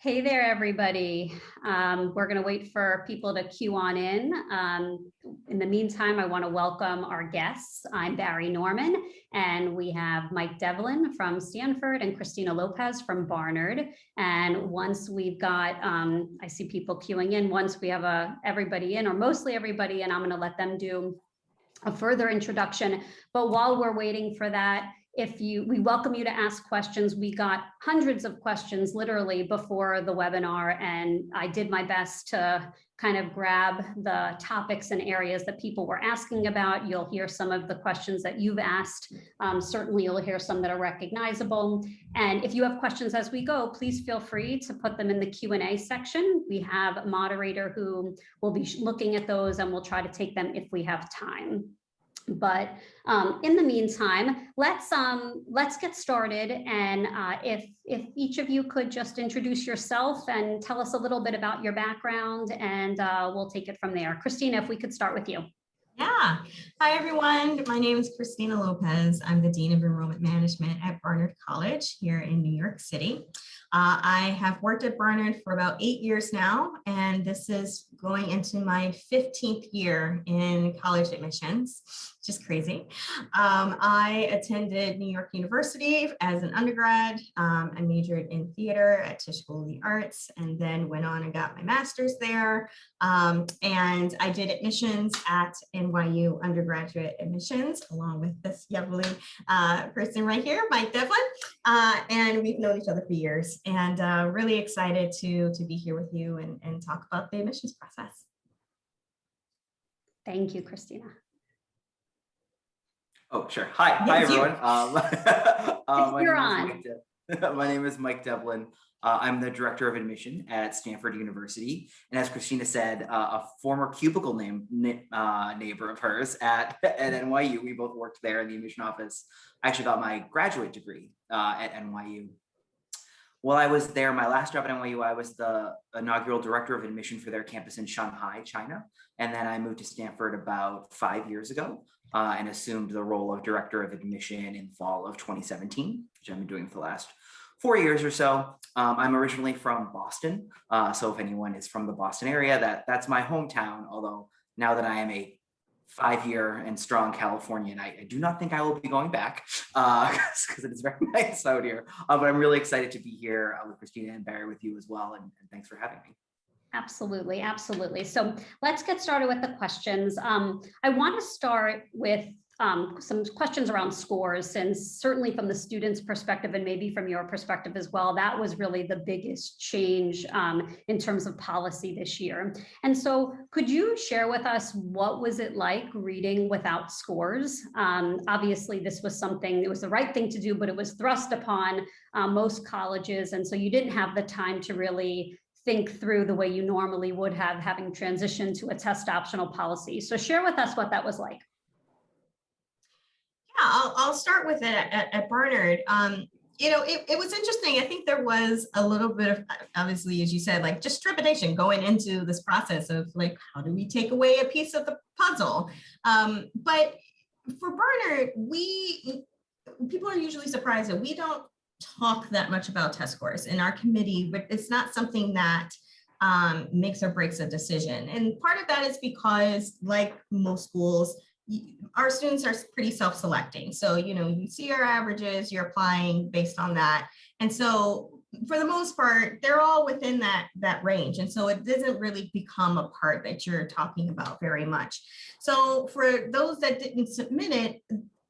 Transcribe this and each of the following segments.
Hey there, everybody. We're going to wait for people to queue on in. In the meantime, I want to welcome our guests. I'm Barry Norman, and we have Mike Devlin from Stanford and Christina Lopez from Barnard. And once we've got, I see people queuing in, once we have everybody in, or mostly everybody in, I'm going to let them do a further introduction. But while we're waiting for that, we welcome you to ask questions. We got hundreds of questions literally before the webinar, and I did my best to kind of grab the topics and areas that people were asking about. You'll hear some of the questions that you've asked. Certainly you'll hear some that are recognizable. And if you have questions as we go, please feel free to put them in the Q&A section. We have a moderator who will be looking at those, and we'll try to take them if we have time. But in the meantime, let's get started. And if each of you could just introduce yourself and tell us a little bit about your background, and we'll take it from there. Christina, if we could start with you. Yeah. Hi, everyone. My name is Christina Lopez. I'm the Dean of Enrollment Management at Barnard College here in New York City. I have worked at Barnard for about 8 years now, and this is going into my 15th year in college admissions, which is crazy. I attended New York University as an undergrad. I majored in theater at Tisch School of the Arts, and then went on and got my master's there. And I did admissions at NYU undergraduate admissions, along with this lovely person right here, Mike Devlin. And we've known each other for years, and really excited to be here with you and talk about the admissions process. Thank you, Christina. Oh, sure. Hi, everyone. My name is Mike Devlin. I'm the Director of Admission at Stanford University. And as Christina said, a former cubicle neighbor of hers at NYU. We both worked there in the admission office. I actually got my graduate degree at NYU. While I was there, my last job at NYU, I was the inaugural Director of Admission for their campus in Shanghai, China. And then I moved to Stanford about 5 years ago and assumed the role of Director of Admission in fall of 2017, which I've been doing for the last 4 years or so. I'm originally from Boston. So if anyone is from the Boston area, that's my hometown. Although now that I am a 5-year and strong Californian, I do not think I will be going back because it is very nice out here. But I'm really excited to be here with Christina and Barry with you as well. And thanks for having me. Absolutely, absolutely. So let's get started with the questions. I want to start with some questions around scores, since certainly from the student's perspective and maybe from your perspective as well, that was really the biggest change in terms of policy this year. And so could you share with us, what was it like reading without scores? Obviously, this was something, it was the right thing to do, but it was thrust upon most colleges. And so you didn't have the time to really think through the way you normally would have, having transitioned to a test optional policy. So share with us what that was like. I'll start with it at Barnard. It was interesting. I think there was a little bit of, obviously, as you said, like just trepidation going into this process of like, how do we take away a piece of the puzzle? But for Barnard, people are usually surprised that we don't talk that much about test scores in our committee, but it's not something that makes or breaks a decision. And part of that is because, like most schools, our students are pretty self-selecting. So, you see your averages, you're applying based on that. And so for the most part, they're all within that range. And so it doesn't really become a part that you're talking about very much. So for those that didn't submit it,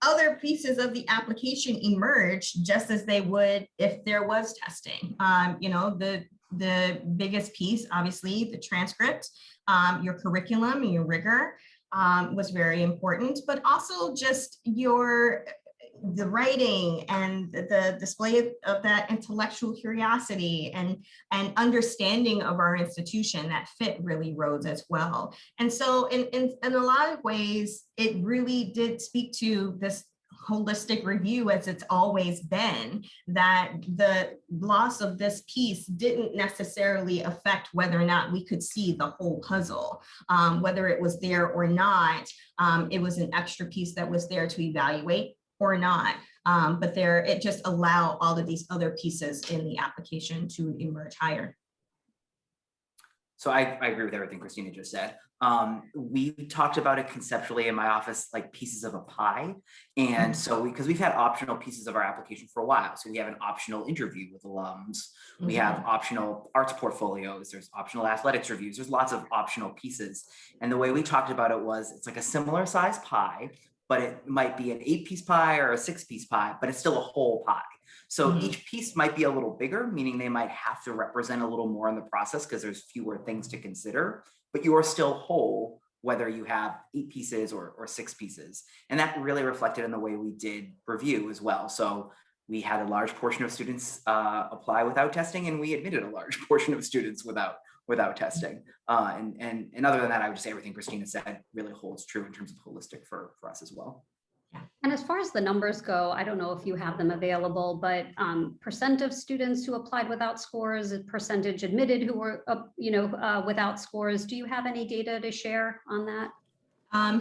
other pieces of the application emerge just as they would if there was testing. The biggest piece, obviously, the transcript, your curriculum and your rigor was very important, but also just the writing and the display of that intellectual curiosity and understanding of our institution. That fit really rose as well. And so in a lot of ways, it really did speak to this holistic review, as it's always been, that the loss of this piece didn't necessarily affect whether or not we could see the whole puzzle. Whether it was there or not, it was an extra piece that was there to evaluate or not. but it just allow all of these other pieces in the application to emerge higher. So I agree with everything Christina just said. We talked about it conceptually in my office, like pieces of a pie. And so because we've had optional pieces of our application for a while. So we have an optional interview with alums. We have optional arts portfolios. There's optional athletics reviews. There's lots of optional pieces. And the way we talked about it was it's like a similar size pie, but it might be an 8-piece pie or a 6-piece pie, but it's still a whole pie. So each piece might be a little bigger, meaning they might have to represent a little more in the process because there's fewer things to consider, but you are still whole, whether you have 8 pieces or 6 pieces. And that really reflected in the way we did review as well. So we had a large portion of students apply without testing, and we admitted a large portion of students without testing. And other than that, I would just say everything Christina said really holds true in terms of holistic for us as well. Yeah. And as far as the numbers go, I don't know if you have them available, but percent of students who applied without scores, percentage admitted who were, without scores. Do you have any data to share on that?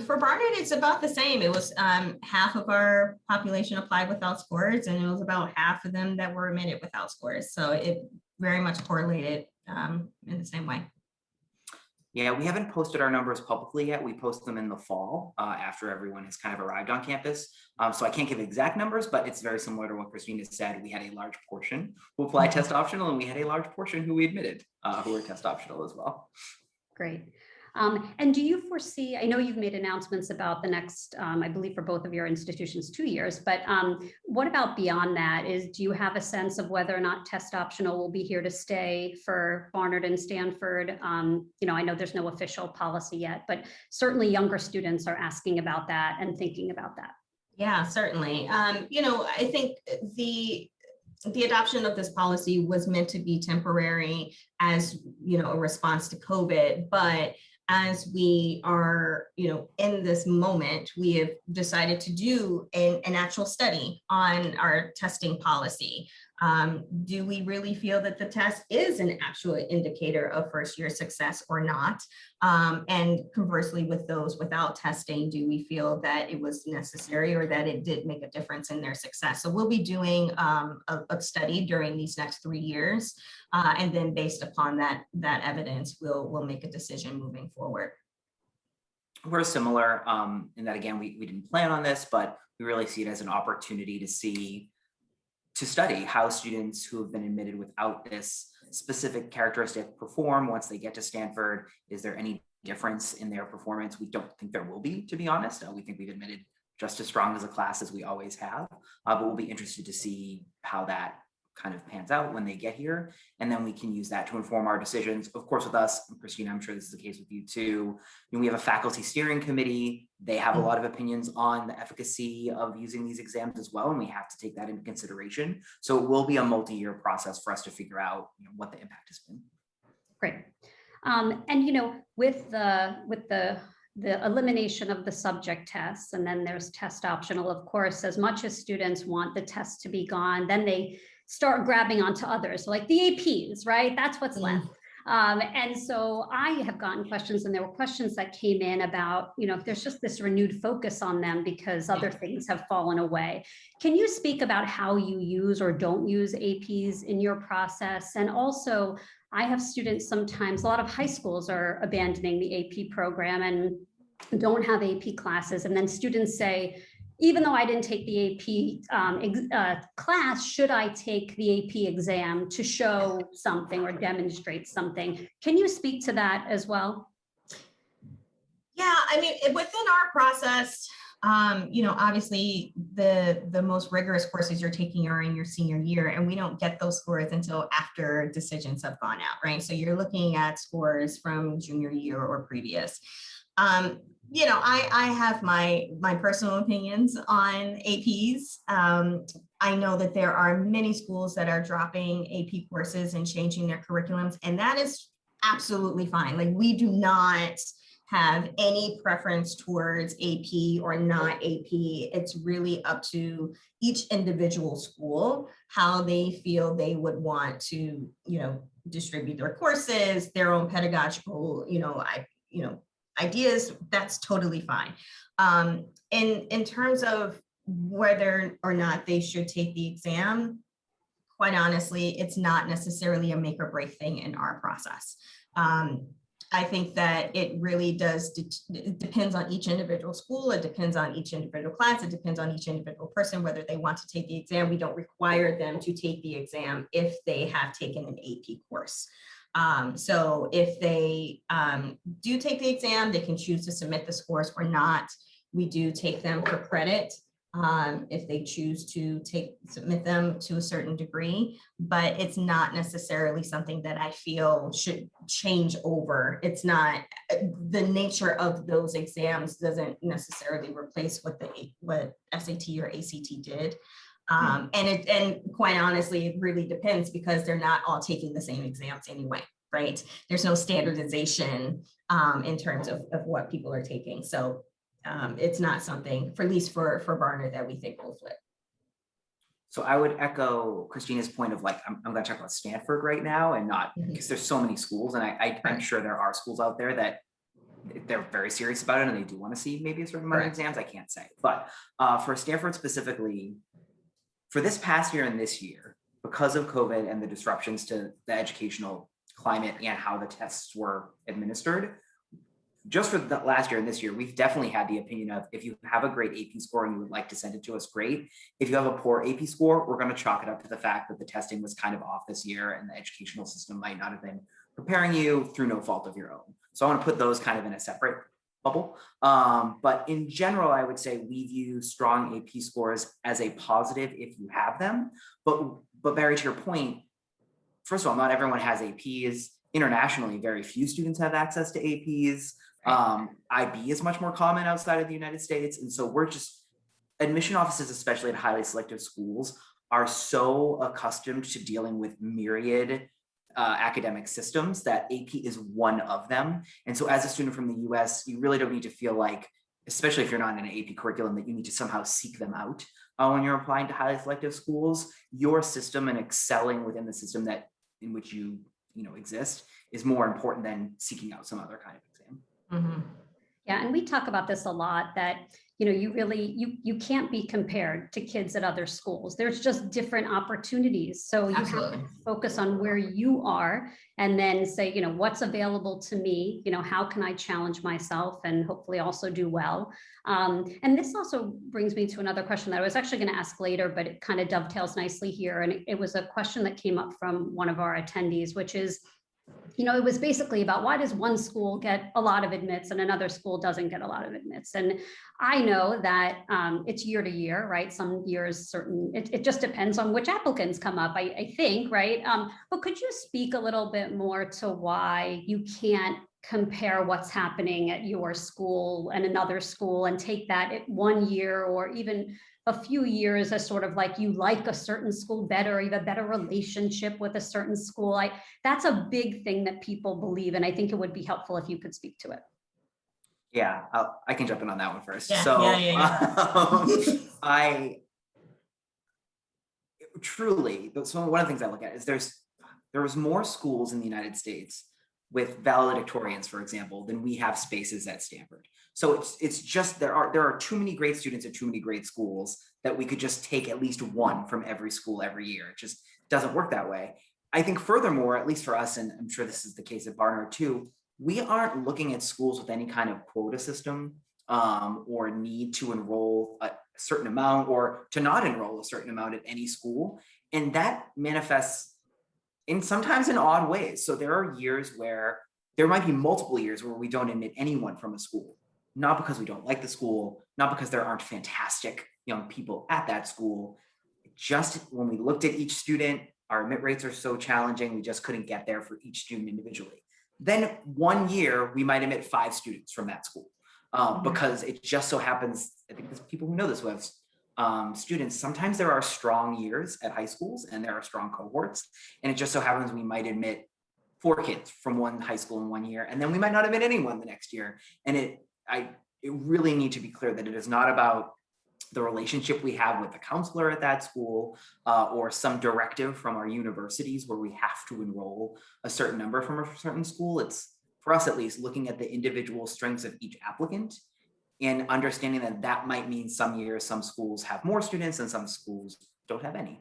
For Barnard, it's about the same. It was half of our population applied without scores, and it was about half of them that were admitted without scores. So it very much correlated in the same way. Yeah, we haven't posted our numbers publicly yet. We post them in the fall after everyone has kind of arrived on campus. So I can't give exact numbers, but it's very similar to what Christina said. We had a large portion who applied test optional, and we had a large portion who we admitted who were test optional as well. Great. And do you foresee, I know you've made announcements about the next, I believe for both of your institutions, 2 years, but what about beyond that? Do you have a sense of whether or not test optional will be here to stay for Barnard and Stanford? I know there's no official policy yet, but certainly younger students are asking about that and thinking about that. Yeah, certainly. I think the adoption of this policy was meant to be temporary as, a response to COVID, but as we are, in this moment, we have decided to do an actual study on our testing policy. Do we really feel that the test is an actual indicator of first year success or not? And conversely, with those without testing, do we feel that it was necessary or that it did make a difference in their success? So we'll be doing a study during these next 3 years. And then based upon that evidence, we'll make a decision moving forward. We're similar in that, again, we didn't plan on this, but we really see it as an opportunity to study how students who have been admitted without this specific characteristic perform once they get to Stanford. Is there any difference in their performance? We don't think there will be, to be honest. We think we've admitted just as strong as a class as we always have, but we'll be interested to see how that kind of pans out when they get here. And then we can use that to inform our decisions. Of course, with us, Christina, I'm sure this is the case with you too. We have a faculty steering committee. They have a lot of opinions on the efficacy of using these exams as well. And we have to take that into consideration. So it will be a multi-year process for us to figure out what the impact has been. Great. And with the elimination of the subject tests, and then there's test optional, of course, as much as students want the test to be gone, then they start grabbing onto others, like the APs, right? That's what's left. And so I have gotten questions, and there were questions that came in about, if there's just this renewed focus on them because other things have fallen away. Can you speak about how you use or don't use APs in your process? And also, I have students sometimes, a lot of high schools are abandoning the AP program and don't have AP classes. And then students say, even though I didn't take the AP class, should I take the AP exam to show something or demonstrate something? Can you speak to that as well? Yeah, I mean, within our process, obviously the most rigorous courses you're taking are in your senior year, and we don't get those scores until after decisions have gone out, right? So you're looking at scores from junior year or previous. I have my personal opinions on APs. I know that there are many schools that are dropping AP courses and changing their curriculums, and that is absolutely fine. Like, we do not have any preference towards AP or not AP. It's really up to each individual school how they feel they would want to, distribute their courses, their own pedagogical, ideas. That's totally fine. In terms of whether or not they should take the exam, quite honestly, it's not necessarily a make or break thing in our process. I think that it really does, it depends on each individual school, it depends on each individual class, it depends on each individual person, whether they want to take the exam. We don't require them to take the exam if they have taken an AP course. So if they do take the exam, they can choose to submit the scores or not. We do take them for credit if they choose to submit them to a certain degree, but it's not necessarily something that I feel should change over. It's not, the nature of those exams doesn't necessarily replace what SAT or ACT did. And quite honestly, it really depends because they're not all taking the same exams anyway, right? There's no standardization in terms of what people are taking. So it's not something, for at least for Barnard, that we think will flip. So I would echo Christina's point of like, I'm going to talk about Stanford right now and not because there's so many schools, and I'm sure there are schools out there that they're very serious about it and they do want to see maybe a certain amount of exams. I can't say, but for Stanford specifically, for this past year and this year, because of COVID and the disruptions to the educational climate and how the tests were administered, just for the last year and this year, we've definitely had the opinion of, if you have a great AP score and you would like to send it to us, great. If you have a poor AP score, we're going to chalk it up to the fact that the testing was kind of off this year and the educational system might not have been preparing you through no fault of your own. So I want to put those kind of in a separate bubble. But in general, I would say we view strong AP scores as a positive if you have them. But Barry, to your point, first of all, not everyone has APs. Internationally, very few students have access to APs. IB is much more common outside of the United States. And so admission offices, especially at highly selective schools, are so accustomed to dealing with myriad academic systems that AP is one of them. And so as a student from the US, you really don't need to feel like, especially if you're not in an AP curriculum, that you need to somehow seek them out when you're applying to highly selective schools. Your system and excelling within the system in which you exist is more important than seeking out some other kind of exam. Mm-hmm. Yeah, and we talk about this a lot, that you can't be compared to kids at other schools. There's just different opportunities. So you have to focus on where you are and then say, what's available to me, how can I challenge myself and hopefully also do well. And this also brings me to another question that I was actually going to ask later, but it kind of dovetails nicely here. And it was a question that came up from one of our attendees, which is, it was basically about, why does one school get a lot of admits and another school doesn't get a lot of admits? And I know that it's year to year, right? Some years it just depends on which applicants come up, I think, right? But could you speak a little bit more to why you can't compare what's happening at your school and another school and take that at 1 year or even a few years as sort of like, you like a certain school better, you have a better relationship with a certain school? That's a big thing that people believe, and I think it would be helpful if you could speak to it. Yeah, I can jump in on that one first. Yeah, so yeah. Truly, so one of the things I look at is there's more schools in the United States with valedictorians, for example, than we have spaces at Stanford. So it's just, there are too many great students at too many great schools that we could just take at least one from every school every year. It just doesn't work that way. I think furthermore, at least for us, and I'm sure this is the case at Barnard too, we aren't looking at schools with any kind of quota system or need to enroll a certain amount or to not enroll a certain amount at any school. And that manifests sometimes in odd ways. So there are years where there might be multiple years where we don't admit anyone from a school, not because we don't like the school, not because there aren't fantastic young people at that school. Just when we looked at each student, our admit rates are so challenging, we just couldn't get there for each student individually. Then 1 year, we might admit 5 students from that school because it just so happens, I think there's people who know this who have students, sometimes there are strong years at high schools and there are strong cohorts. And it just so happens we might admit 4 kids from one high school in 1 year, and then we might not admit anyone the next year. And it really need to be clear that it is not about the relationship we have with the counselor at that school or some directive from our universities where we have to enroll a certain number from a certain school. It's, for us at least, looking at the individual strengths of each applicant and understanding that that might mean some years, some schools have more students and some schools don't have any.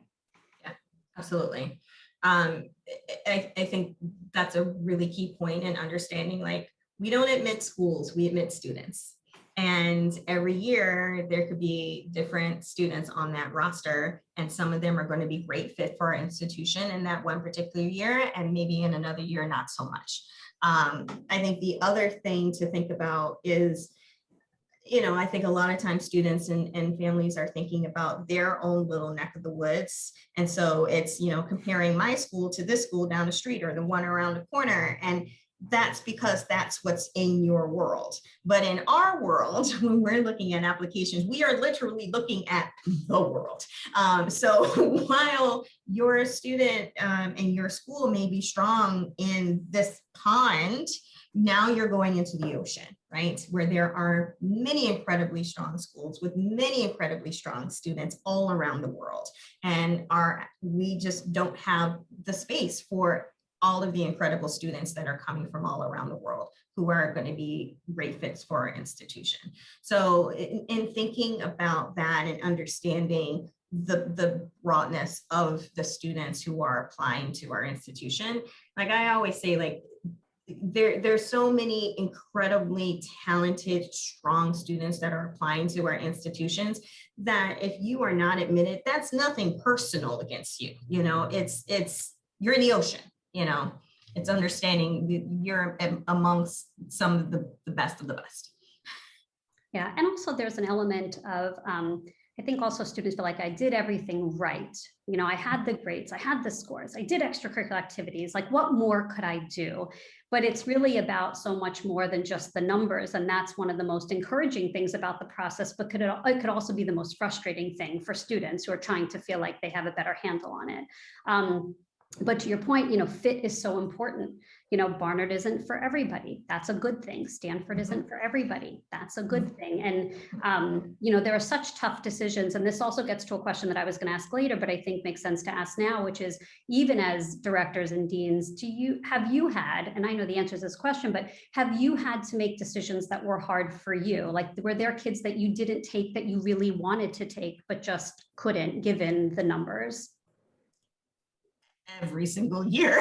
Yeah, absolutely. I think that's a really key point in understanding, like, we don't admit schools, we admit students. And every year there could be different students on that roster, and some of them are going to be great fit for our institution in that one particular year, and maybe in another year, not so much. I think the other thing to think about is, I think a lot of times students and families are thinking about their own little neck of the woods. And so it's, comparing my school to this school down the street or the one around the corner. And that's because that's what's in your world. But in our world, when we're looking at applications, we are literally looking at the world. So while your student and your school may be strong in this pond, now you're going into the ocean, right? Where there are many incredibly strong schools with many incredibly strong students all around the world. And we just don't have the space for all of the incredible students that are coming from all around the world who are going to be great fits for our institution. So in thinking about that and understanding the broadness of the students who are applying to our institution, like I always say, like, there's so many incredibly talented, strong students that are applying to our institutions that if you are not admitted, that's nothing personal against you. It's you're in the ocean. It's understanding that you're amongst some of the best of the best. Yeah, and also there's an element of, I think also students feel like I did everything right. I had the grades, I had the scores, I did extracurricular activities, like what more could I do? But it's really about so much more than just the numbers. And that's one of the most encouraging things about the process, but it could also be the most frustrating thing for students who are trying to feel like they have a better handle on it. But to your point, fit is so important. Barnard isn't for everybody. That's a good thing. Stanford isn't for everybody. That's a good thing. And, there are such tough decisions. And this also gets to a question that I was going to ask later, but I think makes sense to ask now, which is, even as directors and deans, have you had, and I know the answer to this question, but have you had to make decisions that were hard for you? Like, were there kids that you didn't take that you really wanted to take, but just couldn't, given the numbers? Every single year.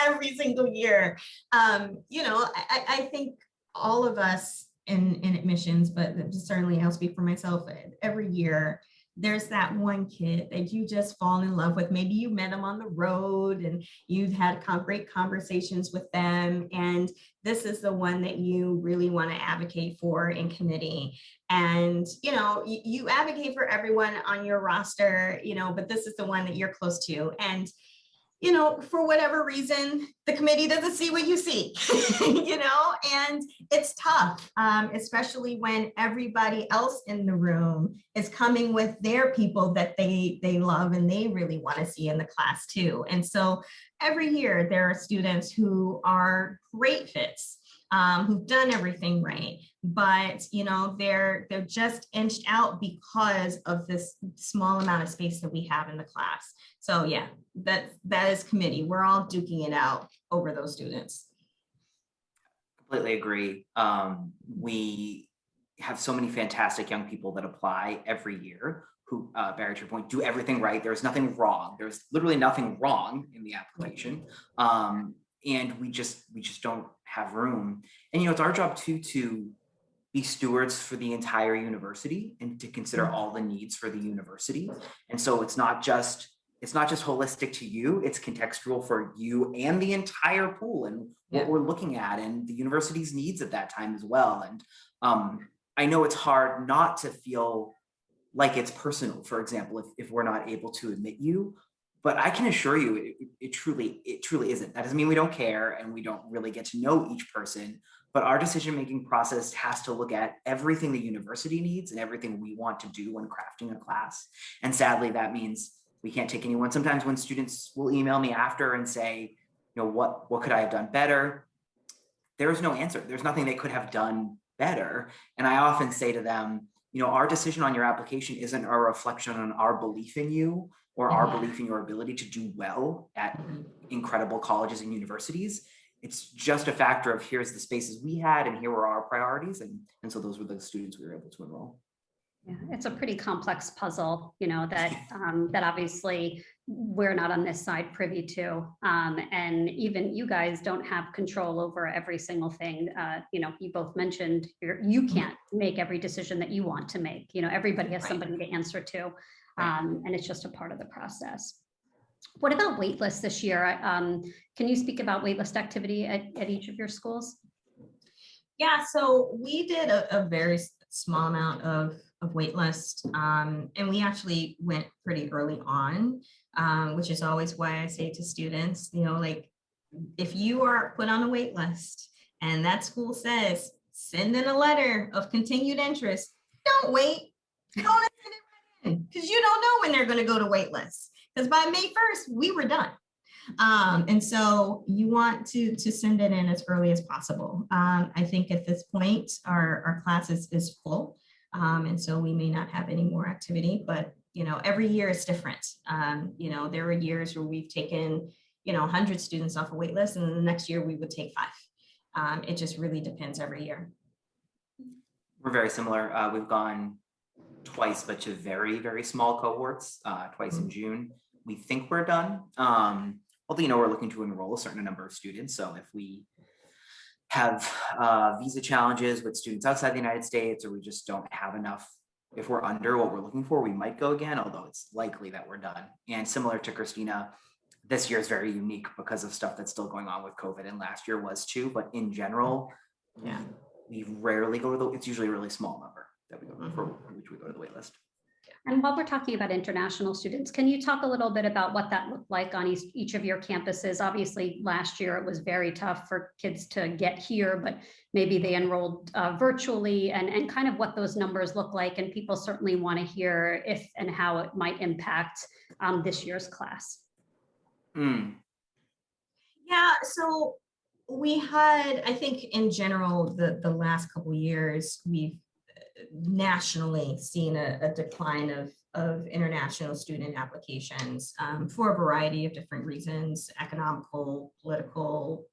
Every single year. I think all of us in admissions, but certainly I'll speak for myself, every year there's that one kid that you just fall in love with. Maybe you met them on the road and you've had great conversations with them, and this is the one that you really want to advocate for in committee. And you advocate for everyone on your roster, but this is the one that you're close to. And for whatever reason, the committee doesn't see what you see, and it's tough, especially when everybody else in the room is coming with their people that they love and they really want to see in the class too. And so every year there are students who are great fits, who've done everything right, but they're just inched out because of this small amount of space that we have in the class. So yeah, that is committee. We're all duking it out over those students. Completely agree. We have so many fantastic young people that apply every year who, Barry, to your point, do everything right. There's nothing wrong. There's literally nothing wrong in the application. And we just don't have room. And it's our job too to be stewards for the entire university and to consider all the needs for the university. And so it's not just holistic to you, it's contextual for you and the entire pool and what we're looking at and the university's needs at that time as well. And I know it's hard not to feel like it's personal, for example, if we're not able to admit you, but I can assure you it truly isn't. That doesn't mean we don't care and we don't really get to know each person, but our decision-making process has to look at everything the university needs and everything we want to do when crafting a class. And sadly, that means we can't take anyone. Sometimes when students will email me after and say, what could I have done better? There's no answer. There's nothing they could have done better. And I often say to them, our decision on your application isn't a reflection on our belief in you or our belief in your ability to do well at incredible colleges and universities. it's just a factor of here's the spaces we had and here were our priorities. And so those were the students we were able to enroll. Yeah, it's a pretty complex puzzle, that that obviously we're not on this side privy to, and even you guys don't have control over every single thing. You both mentioned you can't make every decision that you want to make. Everybody has somebody to answer to, and it's just a part of the process. What about waitlist this year? Can you speak about waitlist activity at each of your schools? Yeah, so we did a very small amount of waitlist, and we actually went pretty early on, which is always why I say to students, if you are put on a wait list and that school says, send in a letter of continued interest, don't wait, don't send it right in, because you don't know when they're going to go to wait lists. Because by May 1st, we were done. And so you want to send it in as early as possible. I think at this point, our class is full. And so we may not have any more activity, but every year is different. There were years where we've taken 100 students off a wait list, and the next year we would take 5. It just really depends every year. We're very similar. We've gone twice, but to very, very small cohorts, twice in June. We think we're done. Although, we're looking to enroll a certain number of students. So if we have visa challenges with students outside the United States, or we just don't have enough, if we're under what we're looking for, we might go again, although it's likely that we're done. And similar to Christina, this year is very unique because of stuff that's still going on with COVID, and last year was too, but in general, we rarely go to it's usually a really small number that we go for which we go to the wait list. And while we're talking about international students, can you talk a little bit about what that looked like on each of your campuses? Obviously, last year it was very tough for kids to get here, but maybe they enrolled virtually, and kind of what those numbers look like. And people certainly want to hear if and how it might impact this year's class. Yeah, so we had, I think in general, the last couple of years, we've nationally seen a decline of international student applications for a variety of different reasons, economical, political,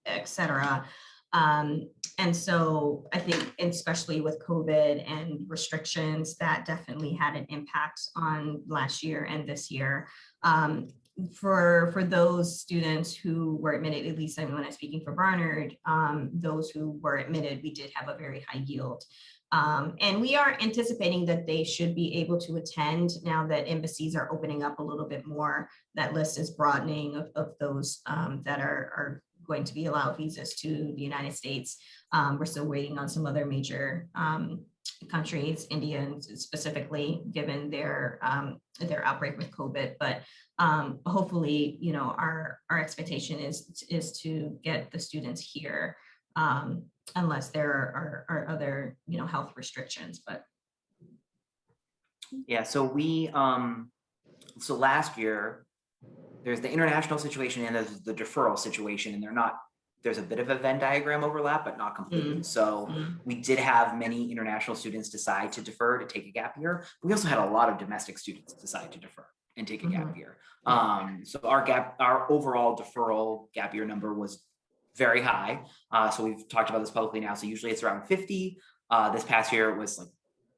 etc. And so I think, especially with COVID and restrictions, that definitely had an impact on last year and this year. For those students who were admitted, at least when I'm speaking for Barnard, those who were admitted, we did have a very high yield. And we are anticipating that they should be able to attend now that embassies are opening up a little bit more. That list is broadening of those that are going to be allowed visas to the United States. We're still waiting on some other major countries, India specifically, given their outbreak with COVID. But hopefully, our expectation is to get the students here, unless there are other, health restrictions. But yeah, so we so last year there's the international situation and there's the deferral situation, and there's a bit of a Venn diagram overlap, but not completely. So we did have many international students decide to defer, to take a gap year. We also had a lot of domestic students decide to defer and take a gap year. So our overall deferral gap year number was very high. So we've talked about this publicly now. So usually it's around 50. This past year it was like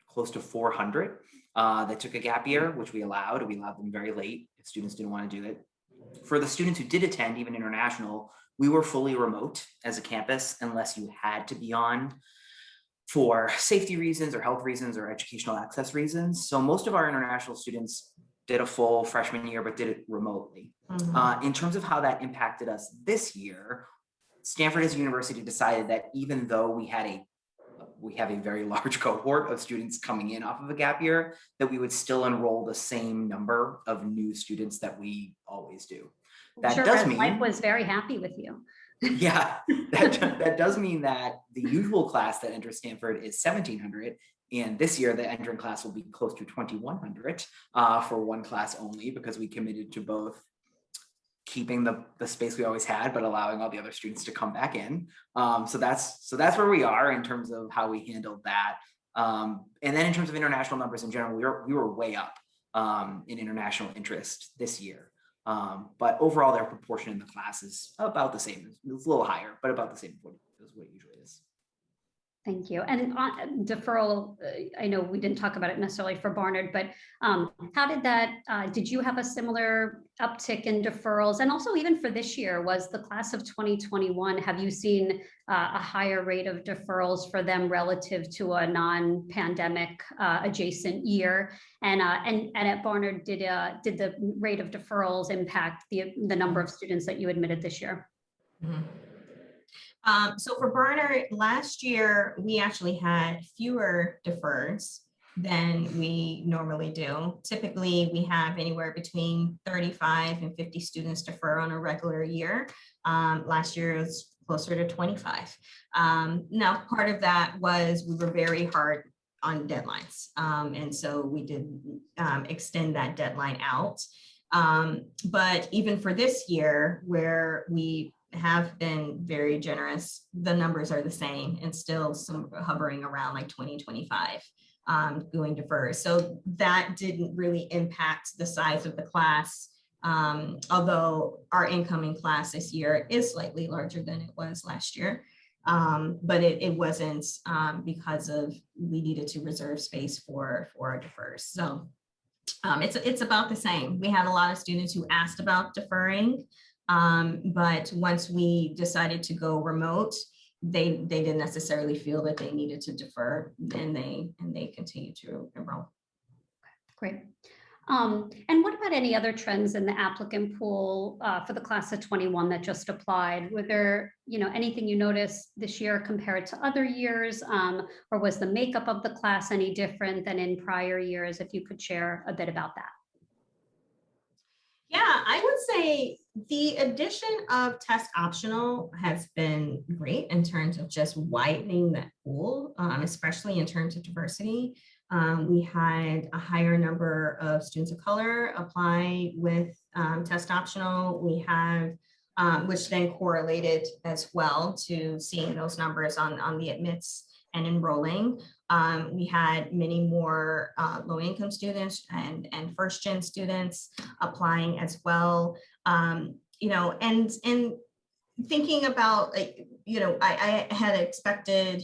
close to 400 that took a gap year, which we allowed. We allowed them very late if students didn't want to do it. For the students who did attend, even international, we were fully remote as a campus unless you had to be on for safety reasons or health reasons or educational access reasons. So most of our international students did a full freshman year, but did it remotely. In terms of how that impacted us this year, Stanford as a university decided that even though we have a very large cohort of students coming in off of a gap year, that we would still enroll the same number of new students that we always do. That does mean Life was very happy with you. Yeah, that does mean that the usual class that enters Stanford is 1,700. And this year, the entering class will be close to 2,100 for one class only, because we committed to both keeping the space we always had, but allowing all the other students to come back in. So that's where we are in terms of how we handled that. And then in terms of international numbers in general, we were way up in international interest this year. But overall, their proportion in the class is about the same. It's a little higher, but about the same as what it usually is. Thank you. And deferral, I know we didn't talk about it necessarily for Barnard, but how did that, did you have a similar uptick in deferrals? And also even for this year, was the class of 2021, have you seen a higher rate of deferrals for them relative to a non-pandemic adjacent year? And at Barnard, did the rate of deferrals impact the number of students that you admitted this year? Mm-hmm. So for Barnard, last year, we actually had fewer defers than we normally do. Typically, we have anywhere between 35 and 50 students defer on a regular year. Last year was closer to 25. Now, part of that was we were very hard on deadlines. And so we did extend that deadline out. But even for this year, where we have been very generous, the numbers are the same and still some hovering around like 2025 going defer. So that didn't really impact the size of the class, although our incoming class this year is slightly larger than it was last year. But it wasn't because of we needed to reserve space for our defers. So it's about the same. We had a lot of students who asked about deferring. But once we decided to go remote, they didn't necessarily feel that they needed to defer, and they continue to enroll. Great. And what about any other trends in the applicant pool for the class of 21 that just applied? Were there, anything you noticed this year compared to other years, or was the makeup of the class any different than in prior years? If you could share a bit about that. Yeah, I would say the addition of test optional has been great in terms of just widening that pool, especially in terms of diversity. We had a higher number of students of color apply with test optional. We have, which then correlated as well to seeing those numbers on the admits and enrolling. We had many more low-income students and first-gen students applying as well. And thinking about, I had expected,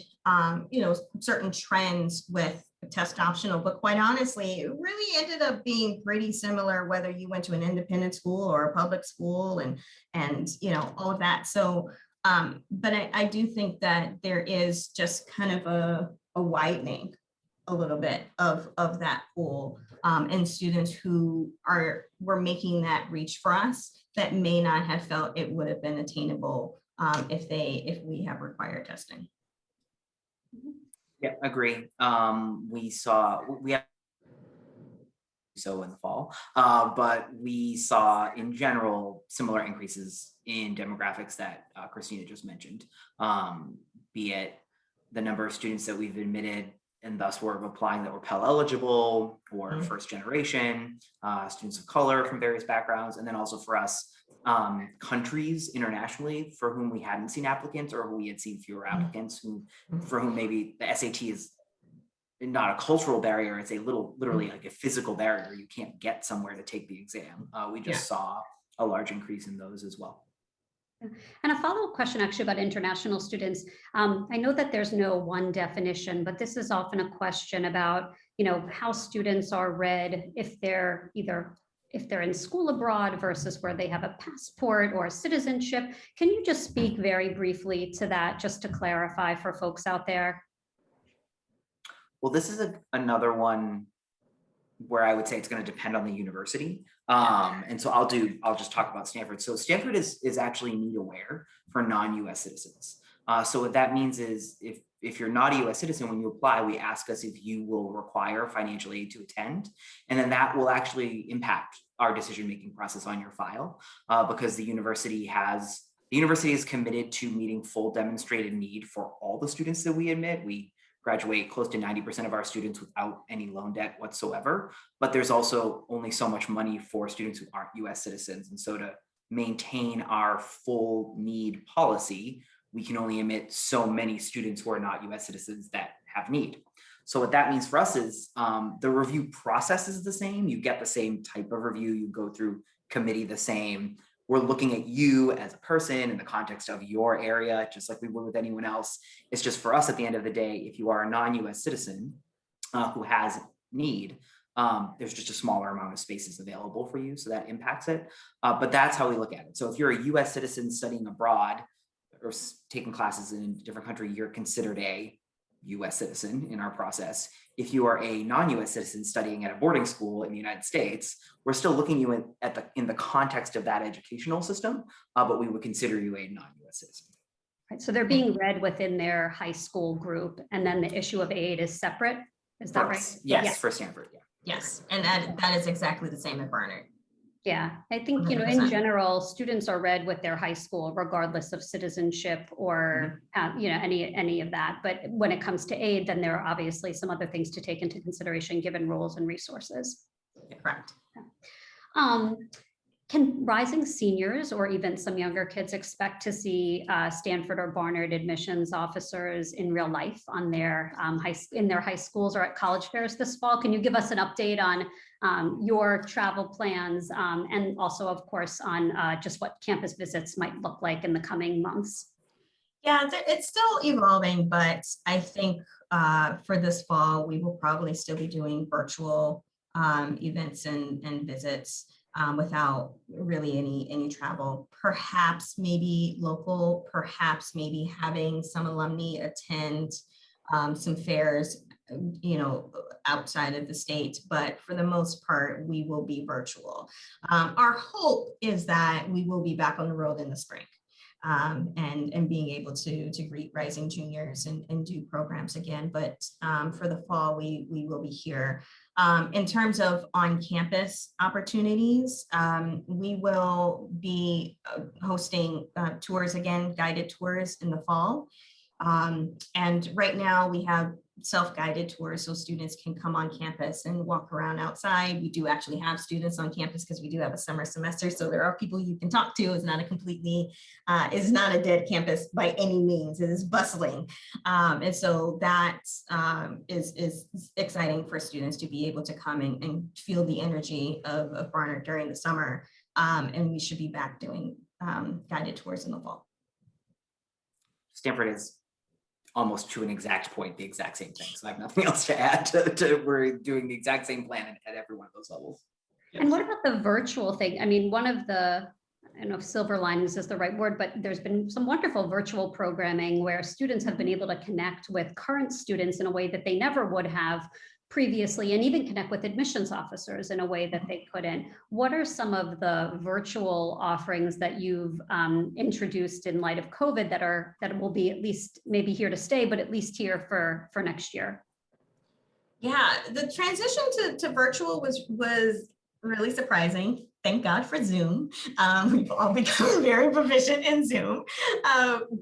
certain trends with test optional, but quite honestly, it really ended up being pretty similar whether you went to an independent school or a public school and all of that. So, but I do think that there is just kind of a widening a little bit of that pool and students who were making that reach for us that may not have felt it would have been attainable if we have required testing. Yeah, agree. We have so in the fall, but we saw in general similar increases in demographics that Christina just mentioned, be it the number of students that we've admitted and thus were applying that were Pell eligible or first generation, students of color from various backgrounds, and then also for us, countries internationally for whom we hadn't seen applicants or who we had seen fewer applicants, for whom maybe the SAT is not a cultural barrier, it's literally like a physical barrier. You can't get somewhere to take the exam. We just saw a large increase in those as well. And a follow-up question actually about international students. I know that there's no one definition, but this is often a question about, how students are read if they're in school abroad versus where they have a passport or citizenship. Can you just speak very briefly to that, just to clarify for folks out there? Well, this is another one where I would say it's going to depend on the university. And so I'll just talk about Stanford. So Stanford is actually need aware for non-US citizens. So what that means is if you're not a US citizen, when you apply, we ask us if you will require financial aid to attend. And then that will actually impact our decision-making process on your file because the university is committed to meeting full demonstrated need for all the students that we admit. We graduate close to 90% of our students without any loan debt whatsoever, but there's also only so much money for students who aren't US citizens. And so to maintain our full need policy, we can only admit so many students who are not US citizens that have need. So what that means for us is the review process is the same. You get the same type of review. You go through committee the same. We're looking at you as a person in the context of your area, just like we would with anyone else. It's just for us at the end of the day, if you are a non-US citizen who has need, there's just a smaller amount of spaces available for you, so that impacts it. But that's how we look at it. So if you're a US citizen studying abroad or taking classes in a different country, you're considered a US citizen in our process. If you are a non-US citizen studying at a boarding school in the United States, we're still looking you in the context of that educational system, but we would consider you a non-US citizen. Right, so they're being read within their high school group, and then the issue of aid is separate. Is that right? Yes, for Stanford, yeah. Yes, and that is exactly the same at Barnard. Yeah, I think, in 100%. general, students are read with their high school, regardless of citizenship or, any of that. But when it comes to aid, then there are obviously some other things to take into consideration, given roles and resources. Correct. Can rising seniors or even some younger kids expect to see Stanford or Barnard admissions officers in real life on their in their high schools or at college fairs this fall? Can you give us an update on your travel plans and also, of course, on just what campus visits might look like in the coming months? Yeah, it's still evolving, but I think for this fall, we will probably still be doing virtual events and visits. Without really any travel, perhaps maybe local, perhaps maybe having some alumni attend some fairs, outside of the state, but for the most part, we will be virtual. Our hope is that we will be back on the road in the spring. And being able to greet rising juniors and do programs again. But for the fall, we will be here. In terms of on-campus opportunities, we will be hosting tours again, guided tours in the fall. And right now we have self-guided tours so students can come on campus and walk around outside. We do actually have students on campus because we do have a summer semester. So there are people you can talk to. It's not it's not a dead campus by any means. It is bustling. And so that is exciting for students to be able to come and feel the energy of Barnard during the summer. And we should be back doing guided tours in the fall. Stanford is almost to an exact point, the exact same thing. So I have nothing else to add to we're doing the exact same plan at every one of those levels. Yes. And what about the virtual thing? I mean, one of the, I don't know if silver linings is the right word, but there's been some wonderful virtual programming where students have been able to connect with current students in a way that they never would have previously, and even connect with admissions officers in a way that they couldn't. What are some of the virtual offerings that you've introduced in light of COVID that will be at least maybe here to stay, but at least here for next year? Yeah, the transition to virtual was really surprising. Thank God for Zoom. We've all become very proficient in Zoom,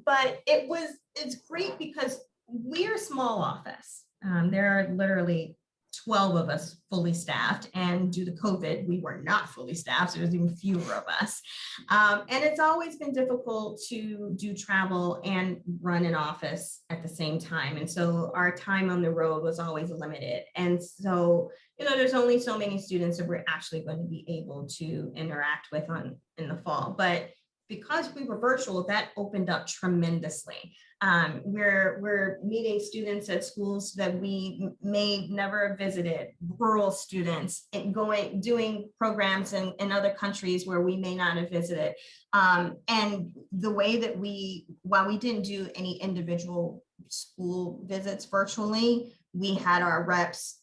but it's great because we're a small office. There are literally 12 of us fully staffed, and due to COVID, we were not fully staffed, so there's even fewer of us. And it's always been difficult to do travel and run an office at the same time. And so our time on the road was always limited. And so, there's only so many students that we're actually going to be able to interact with in the fall. But because we were virtual, that opened up tremendously. We're meeting students at schools that we may never have visited, rural students, and doing programs in other countries where we may not have visited. And the way that while we didn't do any individual school visits virtually, we had our reps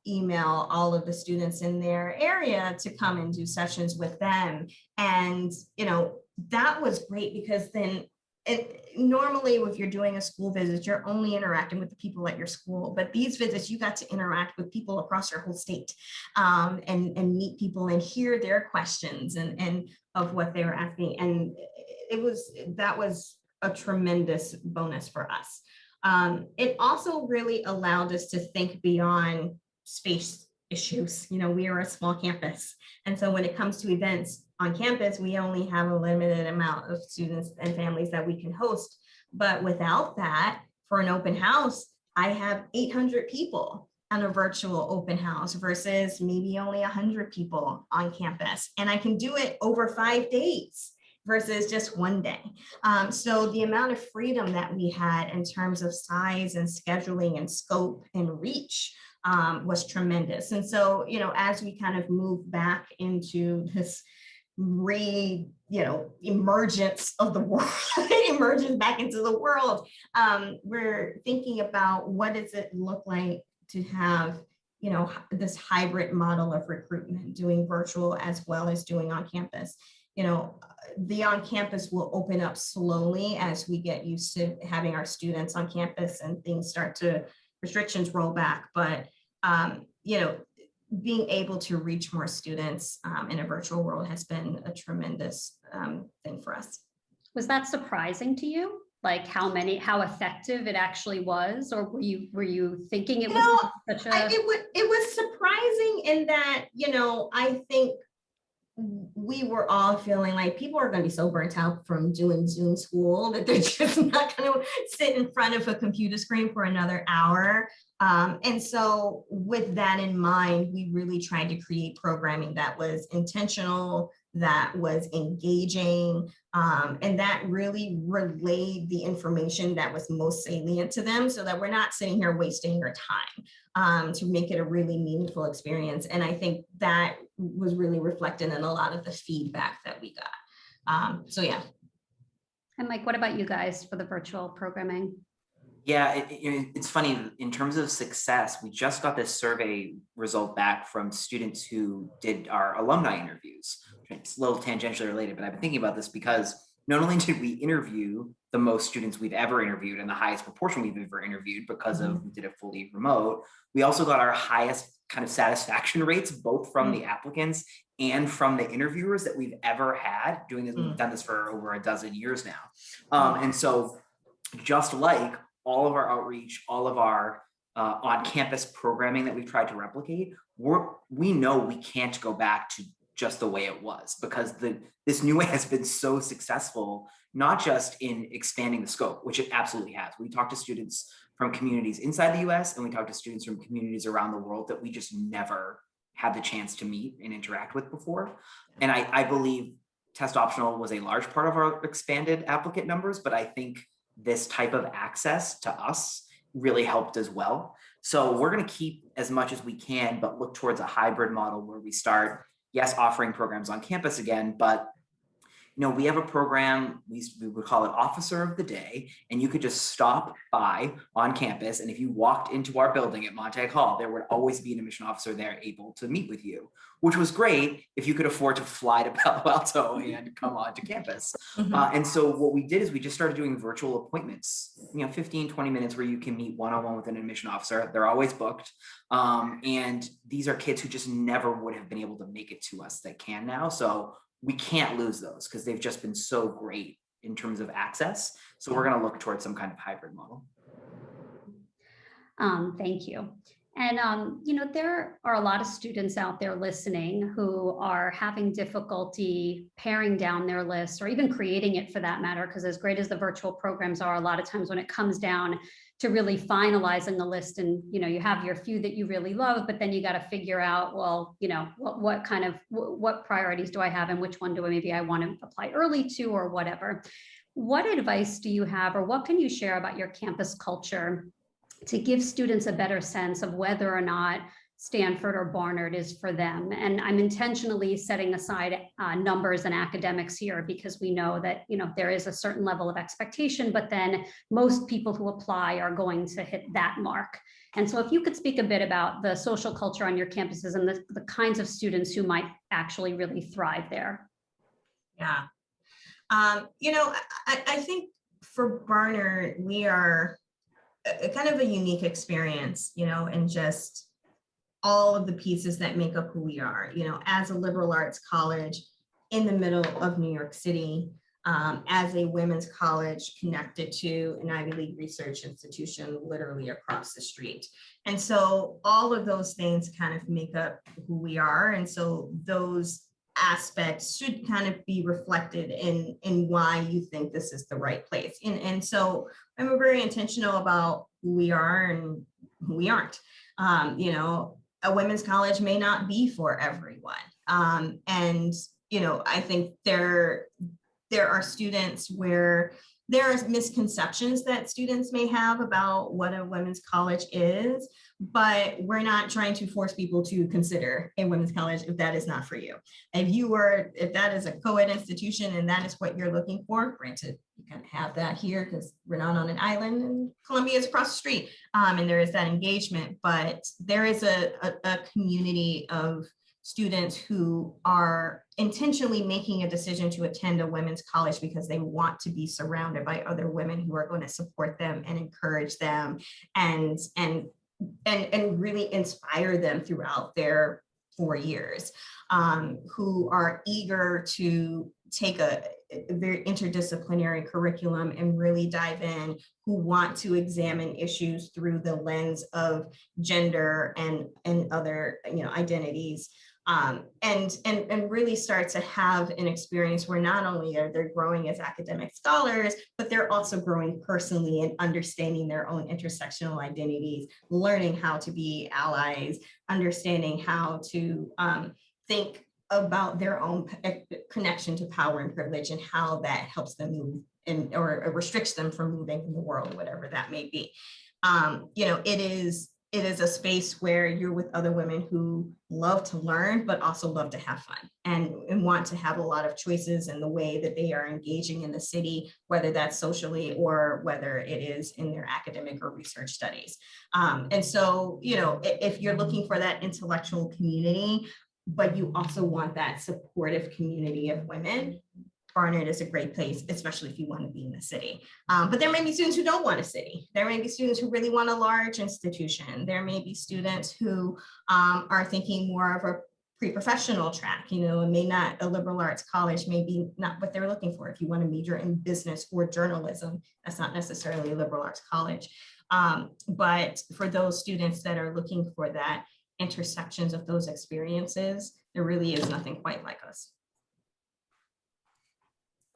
email all of the students in their area to come and do sessions with them. And, that was great because then normally if you're doing a school visit, you're only interacting with the people at your school, but these visits, you got to interact with people across your whole state and meet people and hear their questions and of what they were asking. And that was a tremendous bonus for us. It also really allowed us to think beyond space issues. We are a small campus. And so when it comes to events on campus, we only have a limited amount of students and families that we can host. But without that, for an open house, I have 800 people on a virtual open house versus maybe only 100 people on campus. And I can do it over 5 days versus just 1 day. So the amount of freedom that we had in terms of size and scheduling and scope and reach was tremendous. And so, as we kind of move back into this emergence of the world, emergence back into the world, we're thinking about what does it look like to have, this hybrid model of recruitment, doing virtual as well as doing on campus. The on campus will open up slowly as we get used to having our students on campus and restrictions roll back. But, being able to reach more students in a virtual world has been a tremendous thing for us. Was that surprising to you? Like how effective it actually was, or were you thinking it was such a? It was surprising in that, I think we were all feeling like people are going to be so burnt out from doing Zoom school that they're just not going to sit in front of a computer screen for another hour. And so with that in mind, we really tried to create programming that was intentional, that was engaging, and that really relayed the information that was most salient to them so that we're not sitting here wasting your time, to make it a really meaningful experience. And I think that was really reflected in a lot of the feedback that we got. So yeah. And Mike, what about you guys for the virtual programming? Yeah, it's funny, in terms of success, we just got this survey result back from students who did our alumni interviews. It's a little tangentially related, but I've been thinking about this because not only did we interview the most students we've ever interviewed and the highest proportion we've ever interviewed because of we did it fully remote, we also got our highest kind of satisfaction rates, both from the applicants and from the interviewers that we've ever had doing this. We've done this for over a dozen years now. And so just like all of our outreach, all of our on-campus programming that we've tried to replicate, we know we can't go back to just the way it was, because this new way has been so successful, not just in expanding the scope, which it absolutely has. We talk to students from communities inside the US and we talk to students from communities around the world that we just never had the chance to meet and interact with before. And I believe test optional was a large part of our expanded applicant numbers, but I think this type of access to us really helped as well. So we're going to keep as much as we can, but look towards a hybrid model where we start, yes, offering programs on campus again, but we have a program, we would call it Officer of the Day, and you could just stop by on campus. And if you walked into our building at Montague Hall, there would always be an admission officer there able to meet with you, which was great if you could afford to fly to Palo Alto and come onto campus. And so what we did is we just started doing virtual appointments, 15, 20 minutes where you can meet one-on-one with an admission officer. They're always booked. And these are kids who just never would have been able to make it to us that can now. So we can't lose those because they've just been so great in terms of access. So we're going to look towards some kind of hybrid model. Thank you. And, there are a lot of students out there listening who are having difficulty paring down their list or even creating it for that matter, because as great as the virtual programs are, a lot of times when it comes down to really finalizing the list and, you have your few that you really love, but then you got to figure out, well, what priorities do I have and which one do I want to apply early to or whatever. What advice do you have, or what can you share about your campus culture to give students a better sense of whether or not Stanford or Barnard is for them? And I'm intentionally setting aside numbers and academics here because we know that, there is a certain level of expectation, but then most people who apply are going to hit that mark. And so if you could speak a bit about the social culture on your campuses and the kinds of students who might actually really thrive there. Yeah. I think for Barnard, we are a kind of a unique experience, and just all of the pieces that make up who we are, as a liberal arts college in the middle of New York City, as a women's college connected to an Ivy League research institution literally across the street. And so all of those things kind of make up who we are. And so those aspects should kind of be reflected in why you think this is the right place. And so I'm very intentional about who we are and who we aren't. You know, a women's college may not be for everyone. And, you know, I think there are students where there are misconceptions that students may have about what a women's college is, but we're not trying to force people to consider a women's college if that is not for you. If that is a co-ed institution and that is what you're looking for, granted, you can have that here because we're not on an island and Columbia is across the street, and there is that engagement, but there is a community of students who are intentionally making a decision to attend a women's college because they want to be surrounded by other women who are going to support them and encourage them and really inspire them throughout their 4 years, who are eager to take a very interdisciplinary curriculum and really dive in, who want to examine issues through the lens of gender and other, you know, identities. And really start to have an experience where not only are they growing as academic scholars, but they're also growing personally and understanding their own intersectional identities, learning how to be allies, understanding how to think about their own connection to power and privilege and how that helps them move or restricts them from moving in the world, whatever that may be. You know, it is a space where you're with other women who love to learn, but also love to have fun and want to have a lot of choices in the way that they are engaging in the city, whether that's socially or whether it is in their academic or research studies. And so, you know, if you're looking for that intellectual community, but you also want that supportive community of women, Barnard is a great place, especially if you want to be in the city. But there may be students who don't want a city. There may be students who really want a large institution. There may be students who are thinking more of a pre-professional track, you know, and a liberal arts college may be not what they're looking for. If you want to major in business or journalism, that's not necessarily a liberal arts college. But for those students that are looking for that intersections of those experiences, there really is nothing quite like us.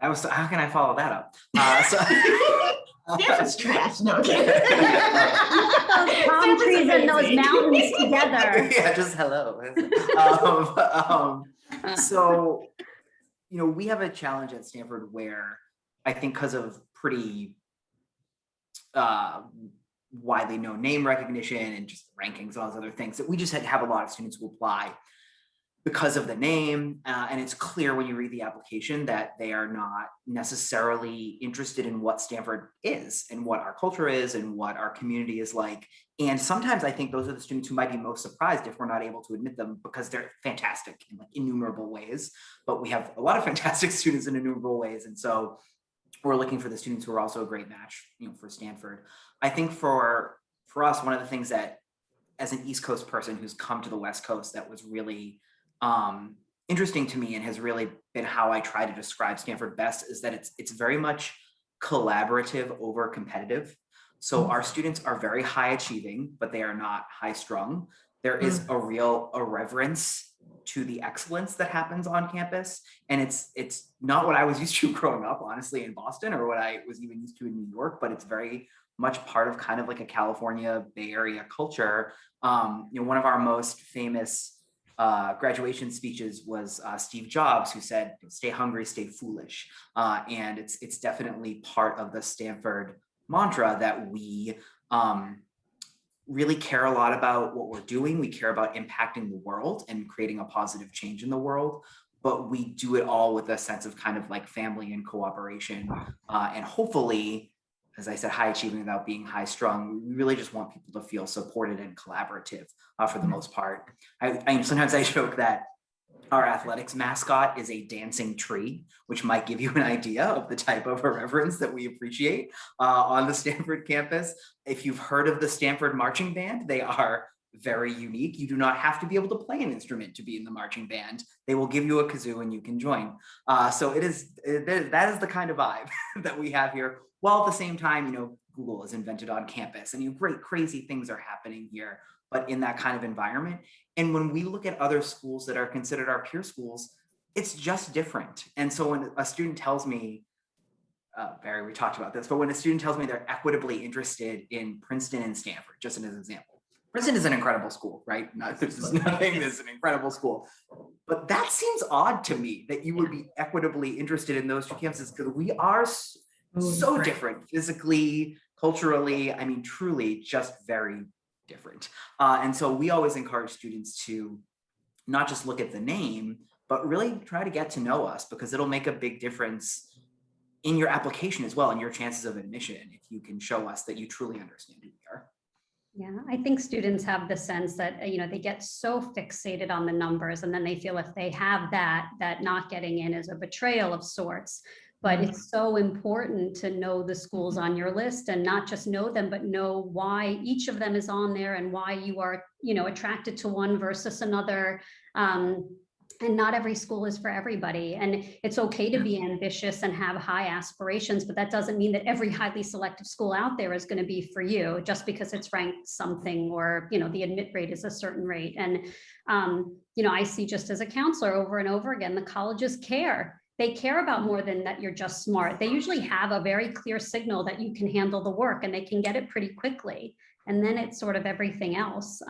How can I follow that up? Stanford's trash. No, okay. Those palm trees and those mountains together. Yeah, just hello. So, you know, we have a challenge at Stanford where I think because of pretty widely known name recognition and just rankings and all those other things, that we just have a lot of students who apply because of the name, and it's clear when you read the application that they are not necessarily interested in what Stanford is and what our culture is and what our community is like. And sometimes I think those are the students who might be most surprised if we're not able to admit them, because they're fantastic in like innumerable ways, but we have a lot of fantastic students in innumerable ways. And so we're looking for the students who are also a great match, you know, for Stanford. I think for us, one of the things that, as an East Coast person who's come to the West Coast, that was really interesting to me and has really been how I try to describe Stanford best, is that it's very much collaborative over competitive. So our students are very high achieving, but they are not high strung. There is a real irreverence to the excellence that happens on campus. And it's not what I was used to growing up, honestly, in Boston, or what I was even used to in New York, but it's very much part of kind of like a California Bay Area culture. You know, one of our most famous graduation speeches was Steve Jobs, who said, "Stay hungry, stay foolish," and it's definitely part of the Stanford mantra that we really care a lot about what we're doing. We care about impacting the world and creating a positive change in the world, but we do it all with a sense of kind of like family and cooperation, and hopefully, as I said, high achieving without being high strung. We really just want people to feel supported and collaborative for the most part. I sometimes I joke that our athletics mascot is a dancing tree, which might give you an idea of the type of irreverence that we appreciate on the Stanford campus. If you've heard of the Stanford Marching Band, they are very unique. You do not have to be able to play an instrument to be in the marching band. They will give you a kazoo and you can join. So that is the kind of vibe that we have here. While at the same time, you know, Google is invented on campus and you know, great, crazy things are happening here, but in that kind of environment. And when we look at other schools that are considered our peer schools, it's just different. And so when a student tells me, Barry, we talked about this, but when a student tells me they're equitably interested in Princeton and Stanford, just as an example, Princeton is an incredible school, right? There's nothing that's an incredible school. But that seems odd to me that you would be equitably interested in those two campuses, because we are so different physically, culturally, I mean, truly just very different. And so we always encourage students to not just look at the name, but really try to get to know us, because it'll make a big difference in your application as well, and your chances of admission, if you can show us that you truly understand who we are. Yeah, I think students have the sense that, they get so fixated on the numbers, and then they feel if they have that not getting in is a betrayal of sorts. But it's so important to know the schools on your list, and not just know them, but know why each of them is on there and why you are, attracted to one versus another. And not every school is for everybody. And it's okay to be ambitious and have high aspirations, but that doesn't mean that every highly selective school out there is going to be for you just because it's ranked something, or, the admit rate is a certain rate. And, I see, just as a counselor, over and over again, the colleges care. They care about more than that you're just smart. They usually have a very clear signal that you can handle the work, and they can get it pretty quickly. And then it's sort of everything else.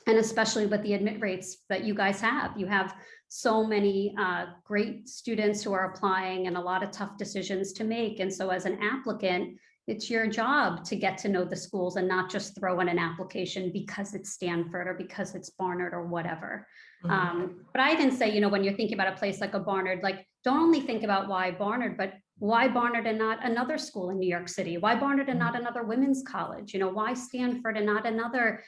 And especially with the admit rates that you guys have. You have so many great students who are applying, and a lot of tough decisions to make. And so as an applicant, it's your job to get to know the schools and not just throw in an application because it's Stanford or because it's Barnard or whatever. But I even say, when you're thinking about a place like a Barnard, like, don't only think about why Barnard, but why Barnard and not another school in New York City? Why Barnard and not another women's college? Why Stanford and not another,